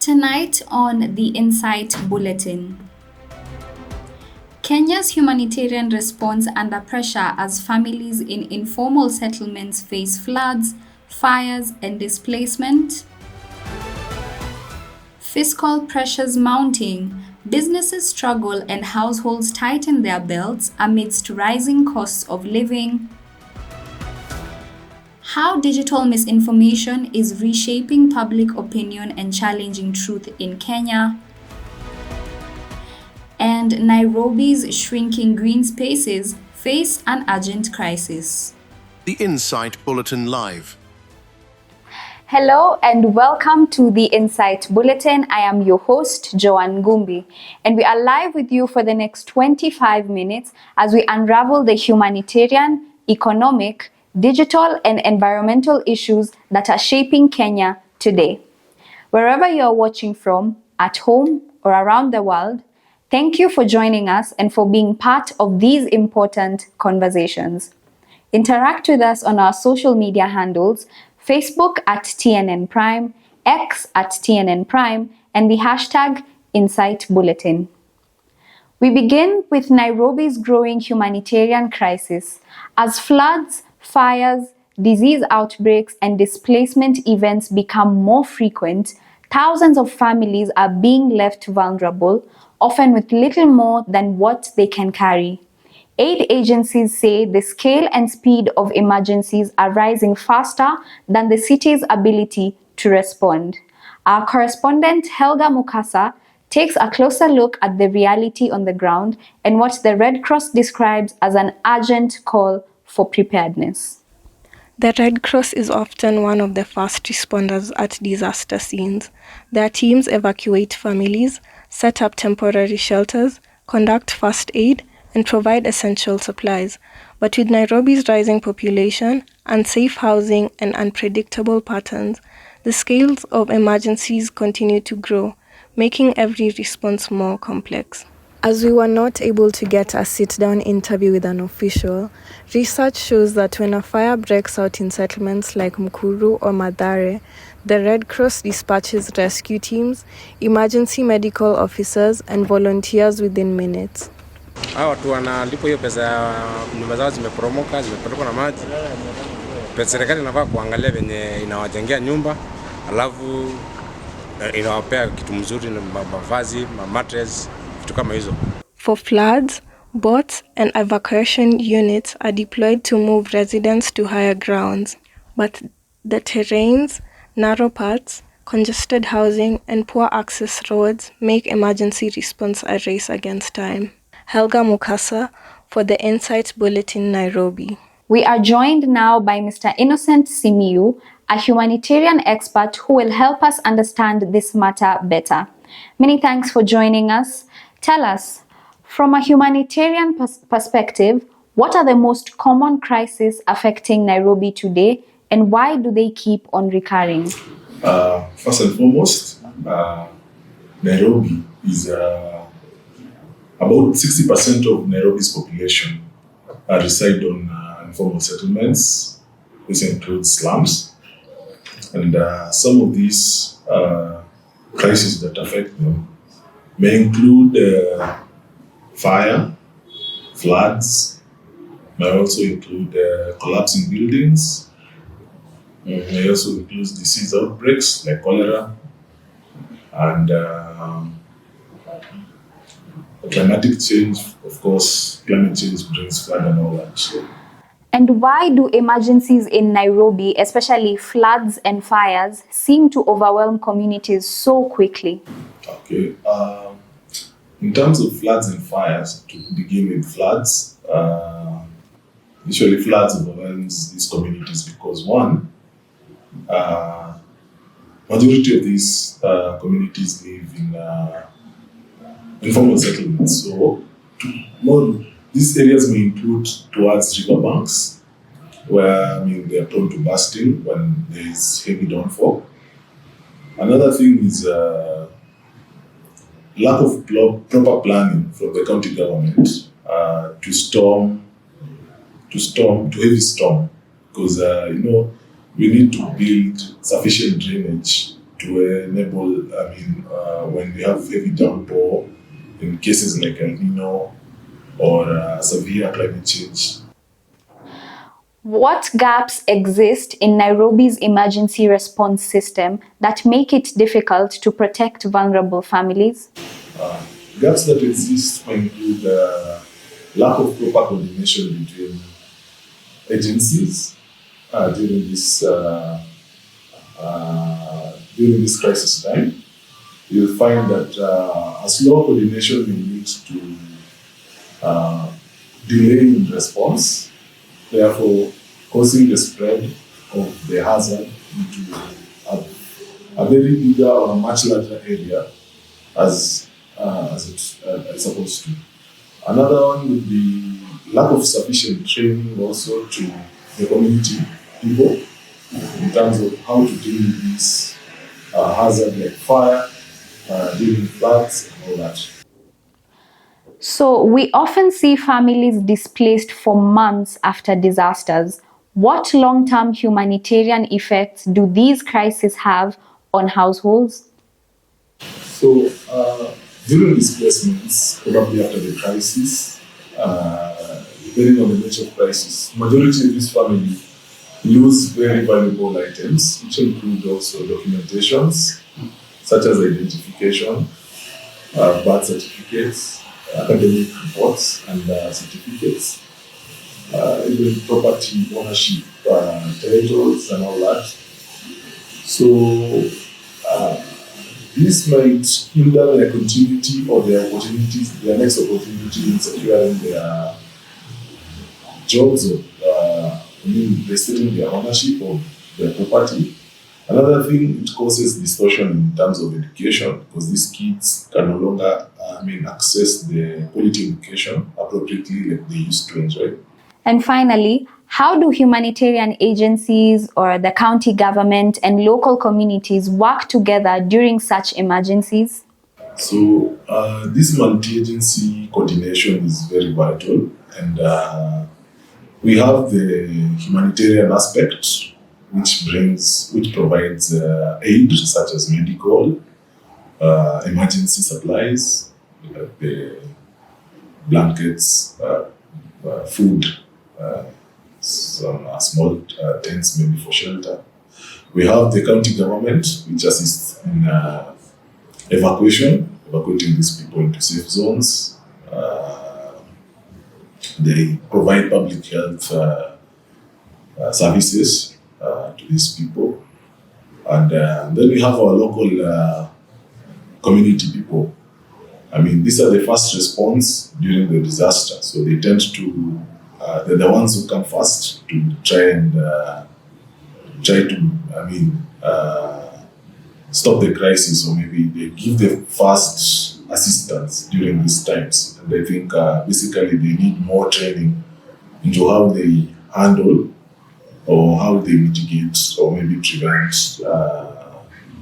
Tonight on the Insight Bulletin. Kenya's humanitarian response under pressure as families in informal settlements face floods, fires, and displacement. Fiscal pressures mounting. Businesses struggle and households tighten their belts amidst rising costs of living. How digital misinformation is reshaping public opinion and challenging truth in Kenya. And Nairobi's shrinking green spaces face an urgent crisis. The Insight Bulletin Live. Hello and welcome to the Insight Bulletin. I am your host, Joanne Gumbi, and we are live with you for the next 25 minutes as we unravel the humanitarian, economic, digital, and environmental issues that are shaping Kenya today. Wherever you are watching from, at home or around the world, thank you for joining us and for being part of these important conversations. Interact with us on our social media handles, Facebook at TNN Prime, X at TNN Prime, and the hashtag Insight Bulletin. We begin with Nairobi's growing humanitarian crisis as floods, fires, disease outbreaks, and displacement events become more frequent. Thousands of families are being left vulnerable, often with little more than what they can carry. Aid agencies say the scale and speed of emergencies are rising faster than the city's ability to respond. Our correspondent Helga Mukasa takes a closer look at the reality on the ground and what the Red Cross describes as an urgent call for preparedness. The Red Cross is often one of the first responders at disaster scenes. Their teams evacuate families, set up temporary shelters, conduct first aid, and provide essential supplies. But with Nairobi's rising population, unsafe housing, and unpredictable patterns, the scales of emergencies continue to grow, making every response more complex. As we were not able to get a sit-down interview with an official, research shows that when a fire breaks out in settlements like Mkuru or Mathare, the Red Cross dispatches rescue teams, emergency medical officers, and volunteers within minutes. Hawa watu wanalipo hiyo pesa ya nyumba zao zimeporomoka, zimepelekwa na maji. Serikali inafaa kuangalia venye inawajengea nyumba, alafu inawapea kitu mzuri na mavazi, mattress, vitu kama hizo. For floods, boats and evacuation units are deployed to move residents to higher grounds. But the terrains, narrow paths, congested housing, and poor access roads make emergency response a race against time. Helga Mukasa for the Insight Bulletin, Nairobi. We are joined now by Mr. Innocent Simiyu, a humanitarian expert who will help us understand this matter better. Many thanks for joining us. Tell us, from a humanitarian perspective, what are the most common crises affecting Nairobi today, and why do they keep on recurring? First and foremost, Nairobi is about 60% of Nairobi's population reside on informal settlements. This includes slums. And some of these crises that affect them may include fire, floods, may also include collapsing buildings, may also include disease outbreaks like cholera, and climatic change. Of course, climate change brings flood and all that. So. And why do emergencies in Nairobi, especially floods and fires, seem to overwhelm communities so quickly? Okay. In terms of floods and fires, to begin with floods, usually floods overwhelms these communities because one, majority of these communities live in informal settlements. So these areas may include towards riverbanks, where they are prone to bursting when there is heavy downfall. Another thing is lack of proper planning from the county government to heavy storm, because we need to build sufficient drainage to enable, when we have heavy downpour in cases like El Nino or severe climate change. What gaps exist in Nairobi's emergency response system that make it difficult to protect vulnerable families? Gaps that exist might include lack of proper coordination between agencies during this crisis time. You'll find that a slow coordination may lead to delay in response, therefore causing the spread of the hazard into a very bigger or a much larger area as it's supposed to. Another one would be lack of sufficient training also to the community people in terms of how to deal with this hazard like fire, during floods and all that. So, we often see families displaced for months after disasters. What long-term humanitarian effects do these crises have on households? So, during displacements, probably after the crisis, depending on the nature of crisis, majority of these families lose very valuable items, which include also documentations, such as identification, birth certificates, academic reports and certificates, even property ownership, titles and all that. So this might hinder their continuity or their opportunities, their next opportunity in securing their jobs or restricting their ownership of their property. Another thing, it causes distortion in terms of education because these kids can no longer access the quality education appropriately like they used to enjoy. And finally, how do humanitarian agencies or the county government and local communities work together during such emergencies? So this multi-agency coordination is very vital, and we have the humanitarian aspect, which provides aid such as medical, emergency supplies, like the blankets, food, some small tents maybe for shelter. We have the county government, which assists in evacuating these people into safe zones. They provide public health services to these people. And then we have our local community people. These are the first response during the disaster. So they tend to, they're the ones who come first to try to stop the crisis, or maybe they give the first assistance during these times. And I think basically they need more training into how they handle or how they mitigate or maybe prevent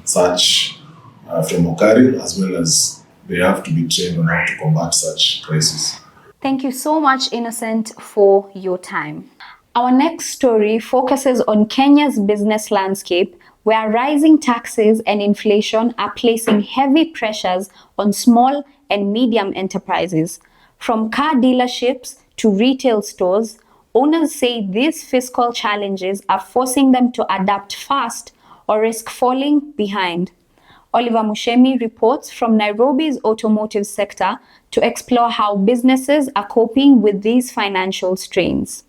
such from occurring, as well as they have to be trained on how to combat such crises. Thank you so much, Innocent, for your time. Our next story focuses on Kenya's business landscape, where rising taxes and inflation are placing heavy pressures on small and medium enterprises. From car dealerships to retail stores, owners say these fiscal challenges are forcing them to adapt fast or risk falling behind. Oliver Mushemi reports from Nairobi's automotive sector to explore how businesses are coping with these financial strains.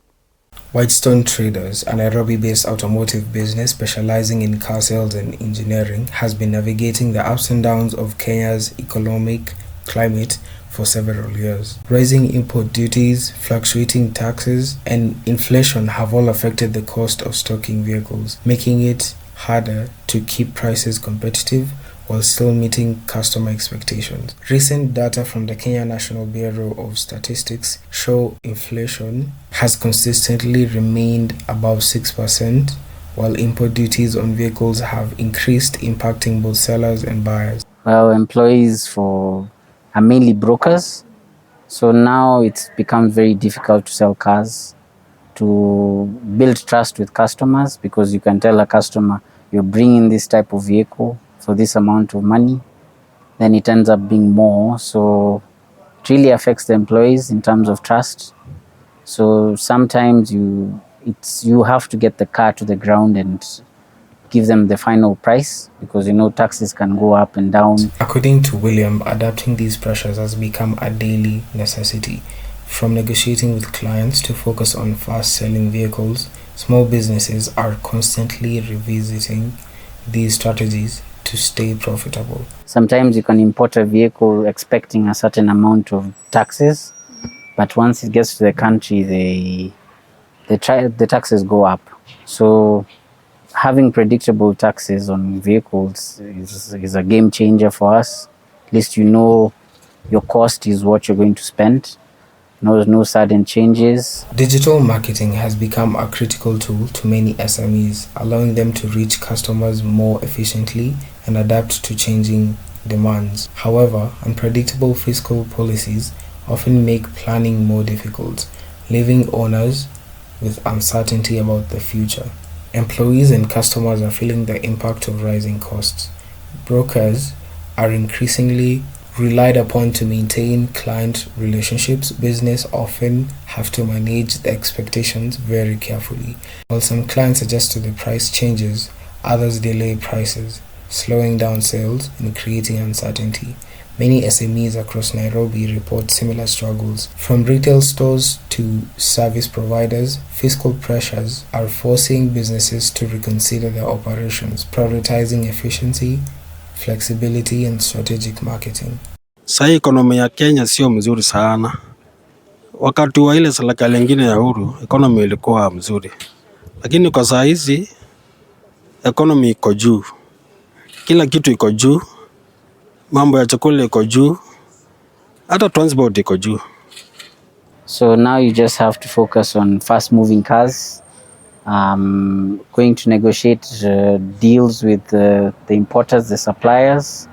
Whitestone Traders, a Nairobi-based automotive business specializing in car sales and engineering, has been navigating the ups and downs of Kenya's economic climate for several years. Rising import duties, fluctuating taxes, and inflation have all affected the cost of stocking vehicles, making it harder to keep prices competitive while still meeting customer expectations. Recent data from the Kenya National Bureau of Statistics show inflation has consistently remained above 6%, while import duties on vehicles have increased, impacting both sellers and buyers. Well, employees are mainly brokers, so now it's become very difficult to sell cars, to build trust with customers, because you can tell a customer you're bringing this type of vehicle for this amount of money, then it ends up being more. So it really affects the employees in terms of trust. So sometimes you have to get the car to the ground and give them the final price, because taxes can go up and down. According to William, adapting these pressures has become a daily necessity. From negotiating with clients to focus on fast-selling vehicles, small businesses are constantly revisiting these strategies to stay profitable. Sometimes you can import a vehicle expecting a certain amount of taxes, but once it gets to the country, the taxes go up. So having predictable taxes on vehicles is a game changer for us. At least your cost is what you're going to spend. No sudden changes. Digital marketing has become a critical tool to many SMEs, allowing them to reach customers more efficiently and adapt to changing demands. However, unpredictable fiscal policies often make planning more difficult, leaving owners with uncertainty about the future. Employees and customers are feeling the impact of rising costs. Brokers are increasingly relied upon to maintain client relationships. Business often have to manage the expectations very carefully. While some clients adjust to the price changes, others delay prices, slowing down sales and creating uncertainty. Many SMEs across Nairobi report similar struggles. From retail stores to service providers, fiscal pressures are forcing businesses to reconsider their operations, prioritizing efficiency, flexibility and strategic marketing. Sasa ekonomi ya Kenya sio mzuri sana. Wakati wa ile serikali nyingine ya huru, ekonomi ilikuwa mzuri. Lakini kwa saa hizi ekonomi iko juu. Kila kitu iko juu. Mambo ya chakula iko juu. Hata transport iko juu. So now you just have to focus on fast moving cars, going to negotiate deals with the importers, the suppliers.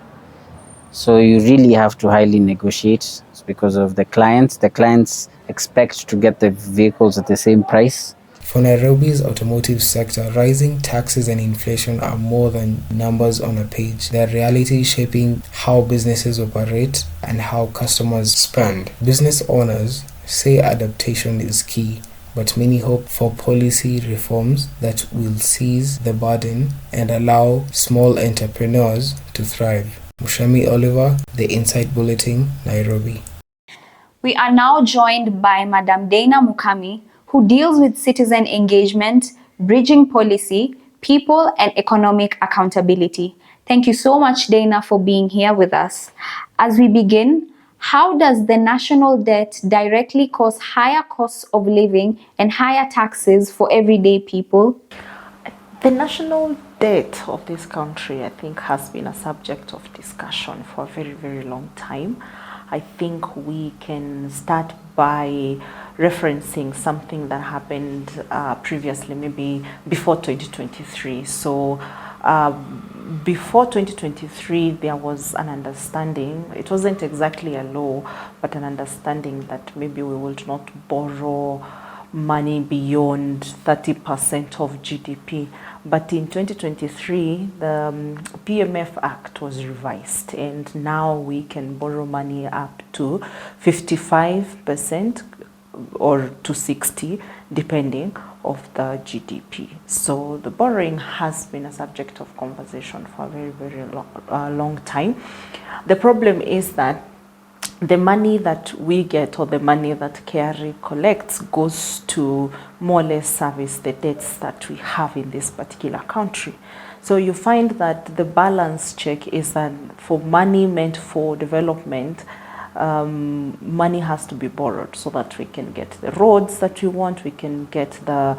So you really have to highly negotiate because of the clients. The clients expect to get the vehicles at the same price. For Nairobi's automotive sector, rising taxes and inflation are more than numbers on a page. They're reality shaping how businesses operate and how customers spend. Business owners say adaptation is key, but many hope for policy reforms that will seize the burden and allow small entrepreneurs to thrive. Mushami Oliver, The Insight Bulletin, Nairobi. We are now joined by Madam Dana Mukami, who deals with citizen engagement, bridging policy, people, and economic accountability. Thank you so much, Dana, for being here with us. As we begin, how does the national debt directly cause higher costs of living and higher taxes for everyday people? The national debt of this country, I think, has been a subject of discussion for a very, very long time. I think we can start by referencing something that happened previously, maybe before 2023. So before 2023, there was an understanding, it wasn't exactly a law, but an understanding that maybe we would not borrow money beyond 30% of GDP. But in 2023, the PMF Act was revised, and now we can borrow money up to 55% or to 60%, depending of the GDP. So the borrowing has been a subject of conversation for a very, very long time. The problem is that the money that we get, or the money that KRA collects, goes to more or less service the debts that we have in this particular country. So you find that the balance check is that for money meant for development, money has to be borrowed so that we can get the roads that we want, we can get the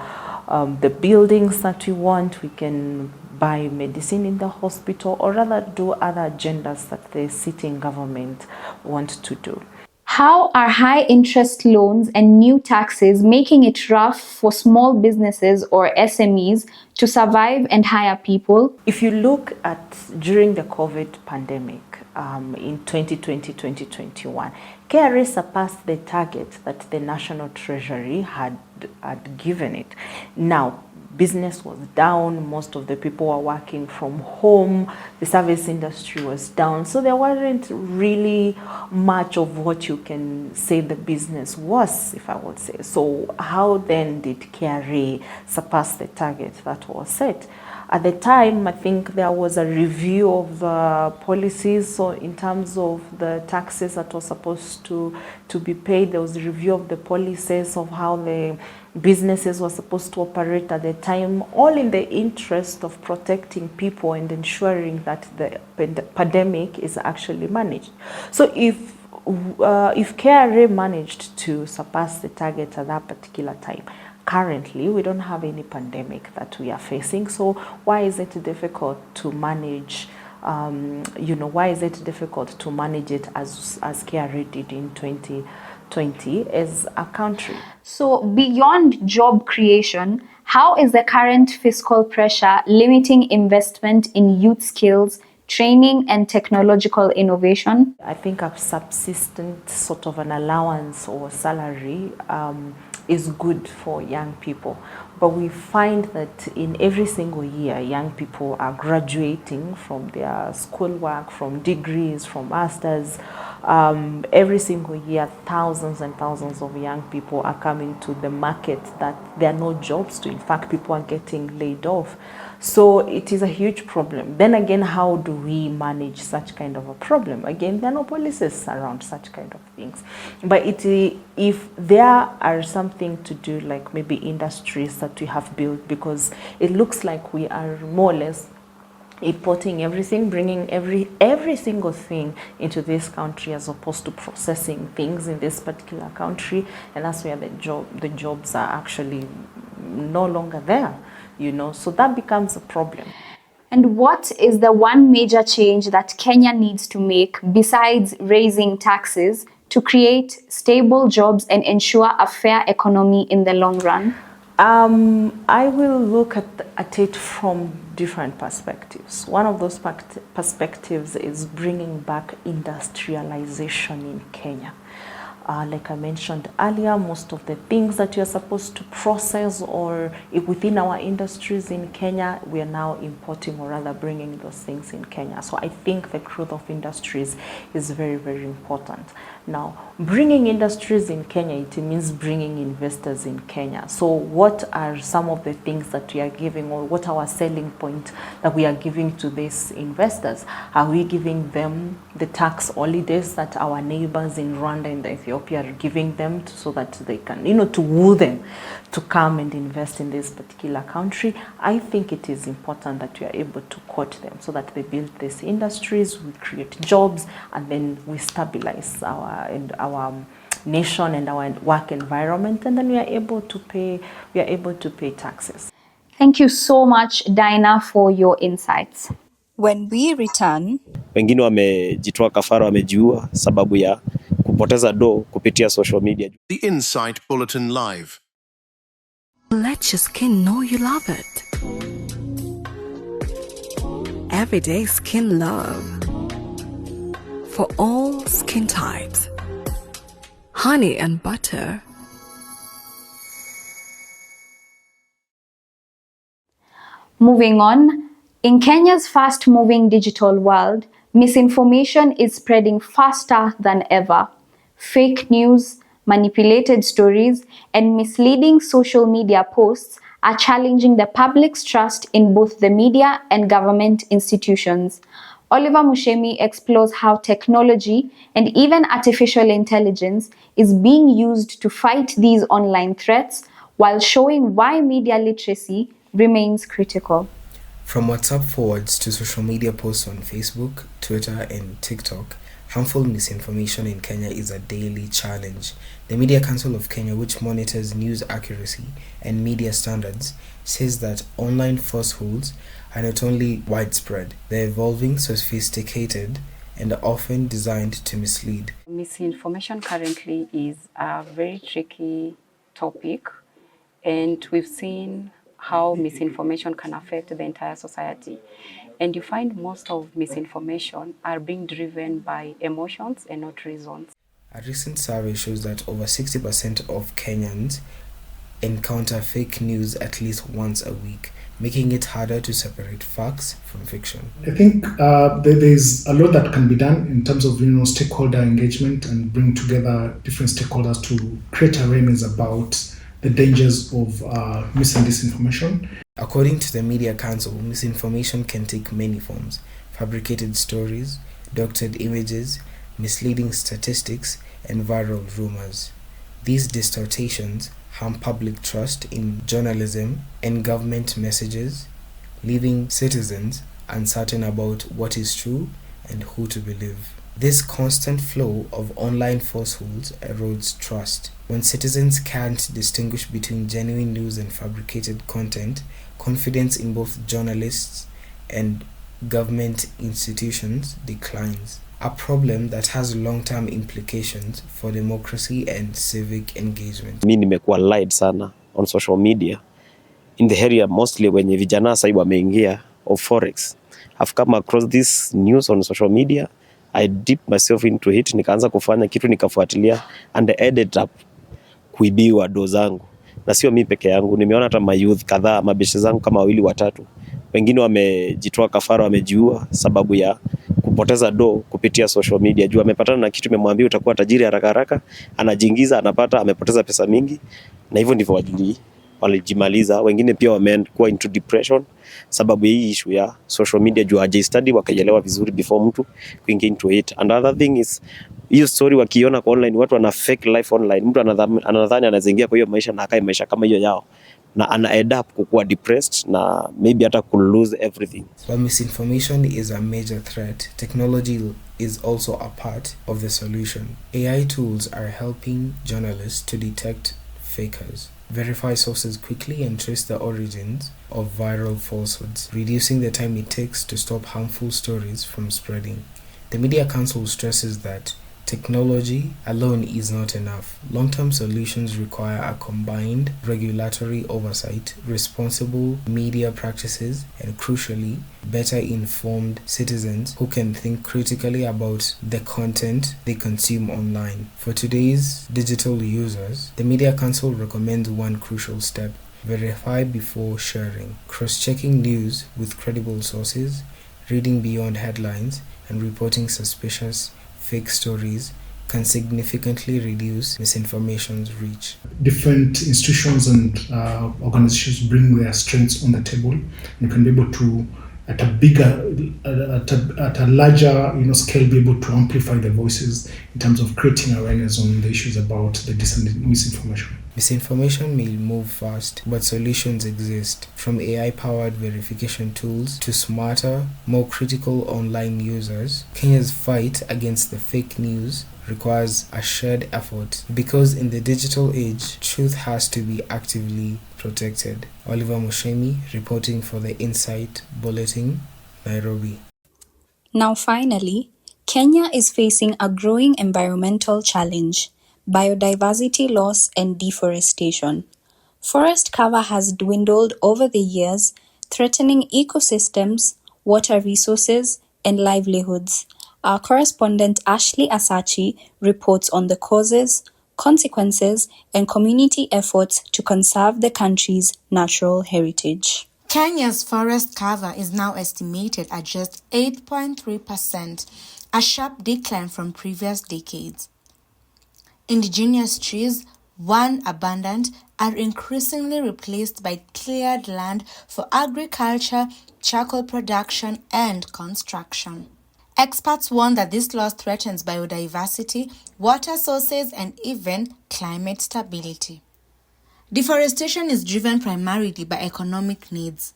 buildings that we want, we can buy medicine in the hospital, or rather do other agendas that the sitting government want to do. How are high interest loans and new taxes making it rough for small businesses or SMEs to survive and hire people? If you look at during the COVID pandemic, in 2020-2021, KRA surpassed the target that the National Treasury had given it. Now, business was down, most of the people were working from home, the service industry was down, so there wasn't really much of what you can say the business was, if I would say. So how then did KRA surpass the target that was set? At the time, I think there was a review of the policies. So in terms of the taxes that were supposed to be paid, there was a review of the policies of how the businesses were supposed to operate at the time, all in the interest of protecting people and ensuring that the pandemic is actually managed. So if KRA managed to surpass the target at that particular time, currently we don't have any pandemic that we are facing. So why is it difficult to manage? Why is it difficult to manage it as KRA did in 2020 as a country? So beyond job creation, how is the current fiscal pressure limiting investment in youth skills, training, and technological innovation? I think a subsistent sort of an allowance or salary is good for young people. But we find that in every single year, young people are graduating from their schoolwork, from degrees, from masters. Every single year, thousands and thousands of young people are coming to the market that there are no jobs to. In fact, people are getting laid off. So it is a huge problem. Then again, how do we manage such kind of a problem? Again, there are no policies around such kind of things. But if there are something to do, like maybe industries that we have built, because it looks like we are more or less importing everything, bringing every single thing into this country as opposed to processing things in this particular country, and that's where the jobs are actually no longer there, so that becomes a problem. And what is the one major change that Kenya needs to make besides raising taxes to create stable jobs and ensure a fair economy in the long run? I will look at it from different perspectives. One of those perspectives is bringing back industrialization in Kenya. Like I mentioned earlier, most of the things that you're supposed to process or within our industries in Kenya, we are now importing or rather bringing those things in Kenya. So I think the growth of industries is very, very important. Now, bringing industries in Kenya, it means bringing investors in Kenya. So what are some of the things that we are giving, or what are our selling point that we are giving to these investors? Are we giving them the tax holidays that our neighbors in Rwanda and Ethiopia are giving them so that they can, to woo them to come and invest in this particular country? I think it is important that we are able to court them so that they build these industries, we create jobs, and then we stabilize our nation and our work environment, and then we are able to pay taxes. Thank you so much, Dinah, for your insights. When we return, wengine wamejitoa kafara, wamejiua sababu ya kupoteza do kupitia social media. The Insight Bulletin Live. let your skin know you love it. Everyday skin love. For all skin types. Honey and butter. Moving on, in Kenya's fast-moving digital world, misinformation is spreading faster than ever. Fake news, manipulated stories, and misleading social media posts are challenging the public's trust in both the media and government institutions. Oliver Mushemi explores how technology and even artificial intelligence is being used to fight these online threats, while showing why media literacy remains critical. From WhatsApp forwards to social media posts on Facebook, Twitter, and TikTok, harmful misinformation in Kenya is a daily challenge. The Media Council of Kenya, which monitors news accuracy and media standards, says that online falsehoods are not only widespread, they're evolving, sophisticated, and are often designed to mislead. Misinformation currently is a very tricky topic, and we've seen how misinformation can affect the entire society. And you find most of misinformation are being driven by emotions and not reasons. A recent survey shows that over 60% of Kenyans encounter fake news at least once a week, making it harder to separate facts from fiction. I think there's a lot that can be done in terms of stakeholder engagement and bring together different stakeholders to create awareness about the dangers of mis and disinformation. According to the Media Council, misinformation can take many forms: fabricated stories, doctored images, misleading statistics, and viral rumors. These distortions harm public trust in journalism and government messages, leaving citizens uncertain about what is true and who to believe. This constant flow of online falsehoods erodes trust. When citizens can't distinguish between genuine news and fabricated content, confidence in both journalists and government institutions declines, a problem that has long-term implications for democracy and civic engagement. Mimi nimekuwa lied sana on social media in the area mostly wenye vijana sasa wameingia of forex. I've come across this news on social media. I dipped myself into it, nikaanza kufanya kitu, nikafuatilia and I ended up kuibiwa do zangu. Na sio mimi peke yangu, nimeona hata mayouth kadhaa, mabeshe zangu kama 2 watatu. Wengine wamejitoa kafara, wamejiua sababu ya kupoteza do kupitia social media. Juu amepatana na kitu memwambia utakuwa tajiri haraka haraka, anajiingiza, anapata, amepoteza pesa mingi, na hivyo ndivyo walijimaliza. Wengine pia wamekuwa into depression sababu hii issue ya social media, juu hajastudy wakaelewa vizuri before mtu kuingia into it. Another thing is hiyo story wakiona kwa online, watu wana fake life online. Mtu anadhani anazingia kwa hiyo maisha na akae maisha kama hiyo yao, na ana end up kukuwa depressed na maybe hata ku lose everything. While misinformation is a major threat, technology is also a part of the solution. AI tools are helping journalists to detect fakers, verify sources quickly, and trace the origins of viral falsehoods, reducing the time it takes to stop harmful stories from spreading. The Media Council stresses that technology alone is not enough. Long-term solutions require a combined regulatory oversight, responsible media practices, and crucially, better informed citizens who can think critically about the content they consume online. For today's digital users, the Media Council recommends one crucial step: verify before sharing. Cross-checking news with credible sources, reading beyond headlines, and reporting suspicious fake stories can significantly reduce misinformation's reach. Different institutions and organizations bring their strengths on the table. You can be able to, at a larger scale, be able to amplify the voices in terms of creating awareness on the issues about the misinformation. Misinformation may move fast, but solutions exist. From AI-powered verification tools to smarter, more critical online users, Kenya's fight against the fake news requires a shared effort, because in the digital age, truth has to be actively protected. Oliver Moshemi, reporting for the Insight Bulletin, Nairobi. Now finally, Kenya is facing a growing environmental challenge: biodiversity loss and deforestation. Forest cover has dwindled over the years, threatening ecosystems, water resources, and livelihoods. Our correspondent Ashley Asachi reports on the causes, consequences, and community efforts to conserve the country's natural heritage. Kenya's forest cover is now estimated at just 8.3%, a sharp decline from previous decades. Indigenous trees, once abundant, are increasingly replaced by cleared land for agriculture, charcoal production, and construction. Experts warn that this loss threatens biodiversity, water sources, and even climate stability. Deforestation is driven primarily by economic needs.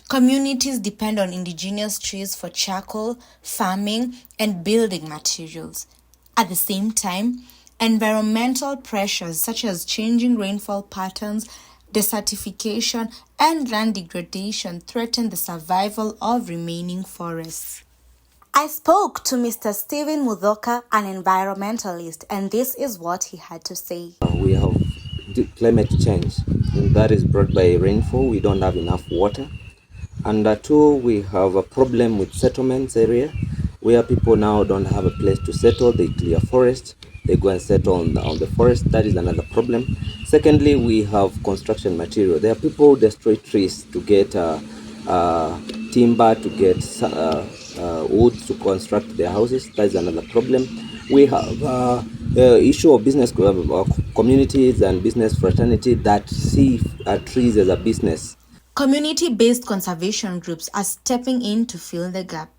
Communities depend on indigenous trees for charcoal, farming, and building materials. At the same time, environmental pressures such as changing rainfall patterns, desertification, and land degradation threaten the survival of remaining forests. I spoke to Mr. Stephen Mudhoka, an environmentalist, and this is what he had to say. We have climate change, and that is brought by rainfall. We don't have enough water. And two, we have a problem with settlements area, where people now don't have a place to settle. They clear forest, they go and settle on the forest. That is another problem. Secondly, we have construction material. There are people who destroy trees to get timber, to get wood to construct their houses. That is another problem. We have issue of business communities and business fraternity that see trees as a business. Community-based conservation groups are stepping in to fill the gap.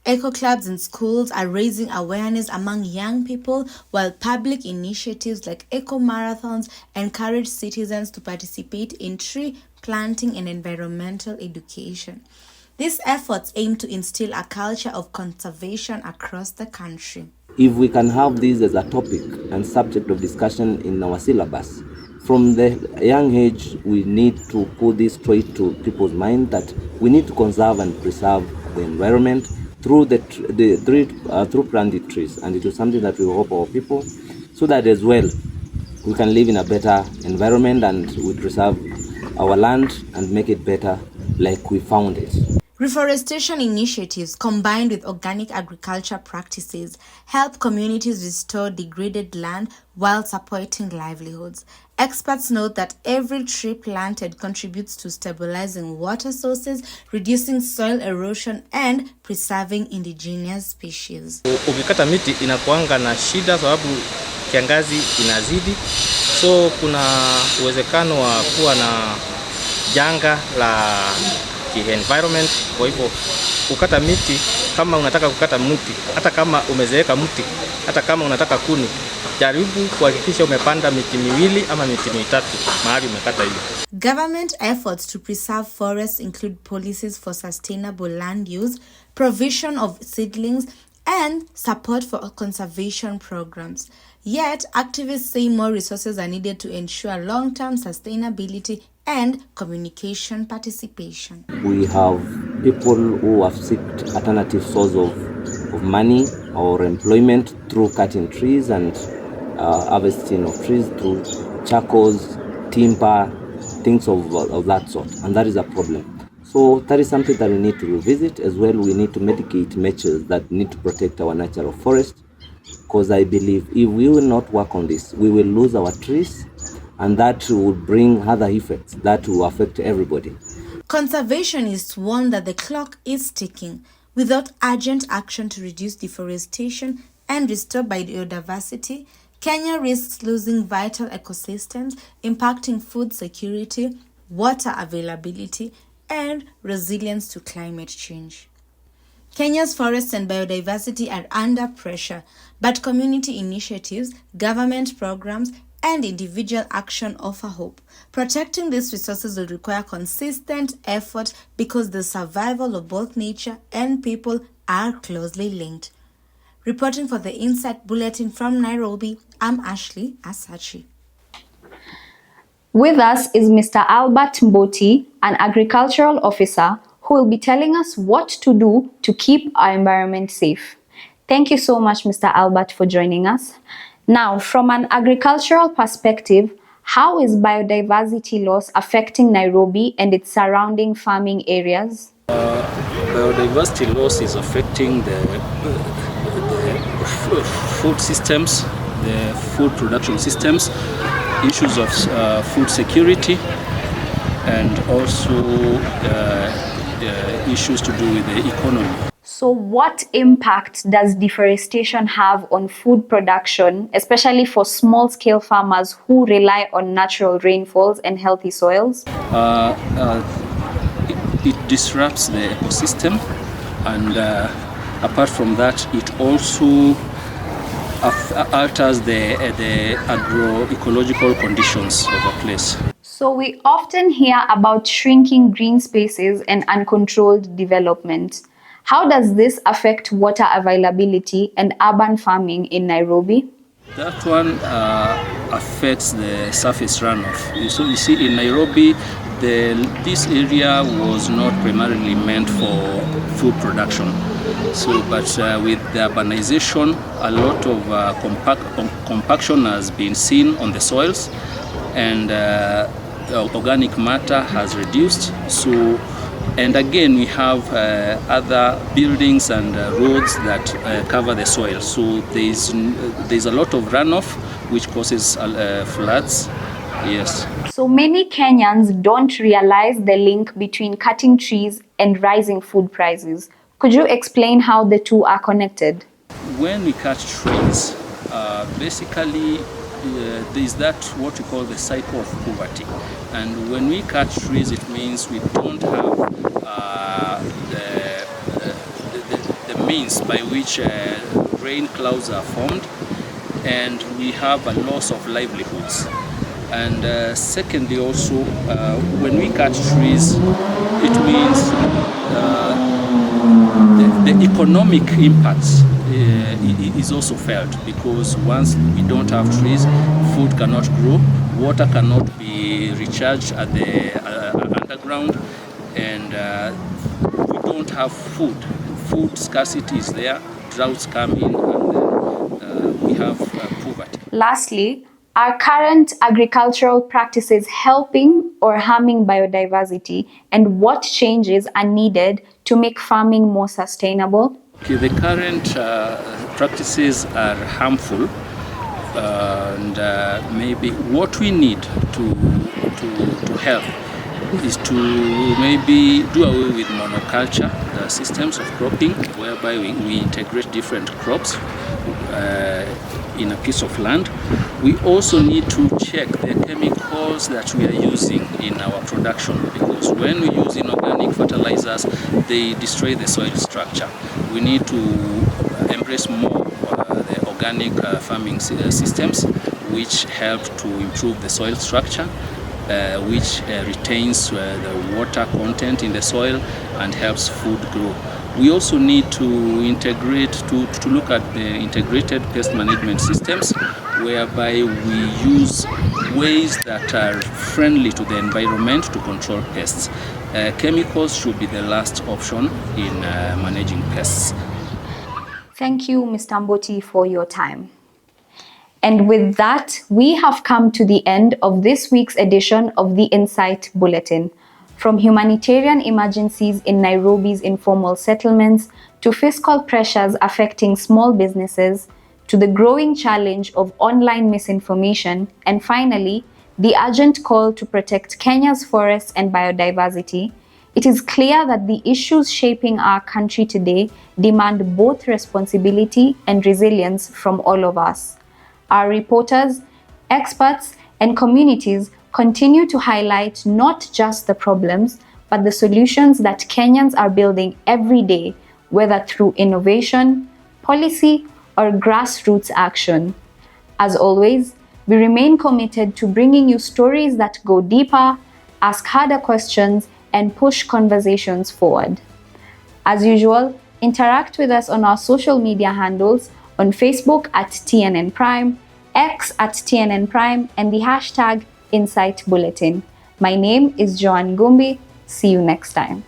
Eco clubs in schools are raising awareness among young people, while public initiatives like eco marathons encourage citizens to participate in tree planting and environmental education. These efforts aim to instill a culture of conservation across the country. If we can have this as a topic and subject of discussion in our syllabus, from the young age, we need to put this straight to people's mind that we need to conserve and preserve the environment through through planted trees, and it is something that we hope our people, so that as well we can live in a better environment and we preserve our land and make it better like we found it. Reforestation initiatives combined with organic agriculture practices help communities restore degraded land while supporting livelihoods. Experts note that every tree planted contributes to stabilizing water sources, reducing soil erosion, and preserving indigenous species. Ukikata miti inakuanga na shida sababu kiangazi inazidi, so kuna uwezekano wa kuwa na janga la environment. Kwa hivyo kukata miti, kama unataka kukata mti, hata kama umezeeka mti, hata kama unataka kuni, jaribu kuhakikisha umepanda miti miwili ama miti mitatu mahali umekata hiyo. Government efforts to preserve forests include policies for sustainable land use, provision of seedlings, and support for conservation programs. Yet, activists say more resources are needed to ensure long-term sustainability and communication participation. We have people who have sought alternative source of money or employment through cutting trees and harvesting of trees through charcoals, timber, things of that sort, and that is a problem. So that is something that we need to revisit as well. We need to mitigate measures that need to protect our natural forest, because I believe if we will not work on this, we will lose our trees, and that will bring other effects that will affect everybody. Conservationists warn that the clock is ticking. Without urgent action to reduce deforestation and restore biodiversity, Kenya risks losing vital ecosystems, impacting food security, water availability, and resilience to climate change. Kenya's forests and biodiversity are under pressure, but community initiatives, government programs, and individual action offer hope. Protecting these resources will require consistent effort because the survival of both nature and people are closely linked. Reporting for the Insight Bulletin from Nairobi, I'm Ashley Asachi. With us is Mr. Albert Mboti, an agricultural officer who will be telling us what to do to keep our environment safe. Thank you so much, Mr. Albert, for joining us. Now, from an agricultural perspective, how is biodiversity loss affecting Nairobi and its surrounding farming areas? Biodiversity loss is affecting the food systems, the food production systems, issues of food security, and also issues to do with the economy. So what impact does deforestation have on food production, especially for small-scale farmers who rely on natural rainfalls and healthy soils? It disrupts the ecosystem, and apart from that, it also alters the agroecological conditions of a place. So we often hear about shrinking green spaces and uncontrolled development. How does this affect water availability and urban farming in Nairobi? That one affects the surface runoff. So you see, in Nairobi, this area was not primarily meant for food production. So, but with the urbanization, a lot of compaction has been seen on the soils, and organic matter has reduced. So And again, we have other buildings and roads that cover the soil. So there's a lot of runoff, which causes floods. Yes. So many Kenyans don't realize the link between cutting trees and rising food prices. Could you explain how the two are connected? When we cut trees, basically there's that what we call the cycle of poverty. And when we cut trees, it means we don't have the means by which rain clouds are formed, and we have a loss of livelihoods. And secondly, also, when we cut trees, it means the economic impacts is also felt, because once we don't have trees, food cannot grow, water cannot be recharged at the underground, and we don't have food. Food scarcity is there, droughts come in, and then we have poverty. Lastly, are current agricultural practices helping or harming biodiversity, and what changes are needed to make farming more sustainable? Okay, the current practices are harmful, and maybe what we need to help is to maybe do away with monoculture, the systems of cropping, whereby we integrate different crops in a piece of land. We also need to check the chemicals that we are using in our production, because when we use inorganic fertilizers, they destroy the soil structure. We need to embrace more the organic farming systems, which help to improve the soil structure, which retains the water content in the soil and helps food grow. We also need to integrate, to look at the integrated pest management systems, whereby we use ways that are friendly to the environment to control pests. Chemicals should be the last option in managing pests. Thank you, Mr. Mboti, for your time. And with that, we have come to the end of this week's edition of the Insight Bulletin. From humanitarian emergencies in Nairobi's informal settlements, to fiscal pressures affecting small businesses, to the growing challenge of online misinformation, and finally, the urgent call to protect Kenya's forests and biodiversity, it is clear that the issues shaping our country today demand both responsibility and resilience from all of us. Our reporters, experts, and communities continue to highlight not just the problems, but the solutions that Kenyans are building every day, whether through innovation, policy, or grassroots action. As always, we remain committed to bringing you stories that go deeper, ask harder questions, and push conversations forward. As usual, interact with us on our social media handles on Facebook at TNN Prime, X at TNN Prime, and the hashtag Insight Bulletin. My name is Joan Gumbi. See you next time.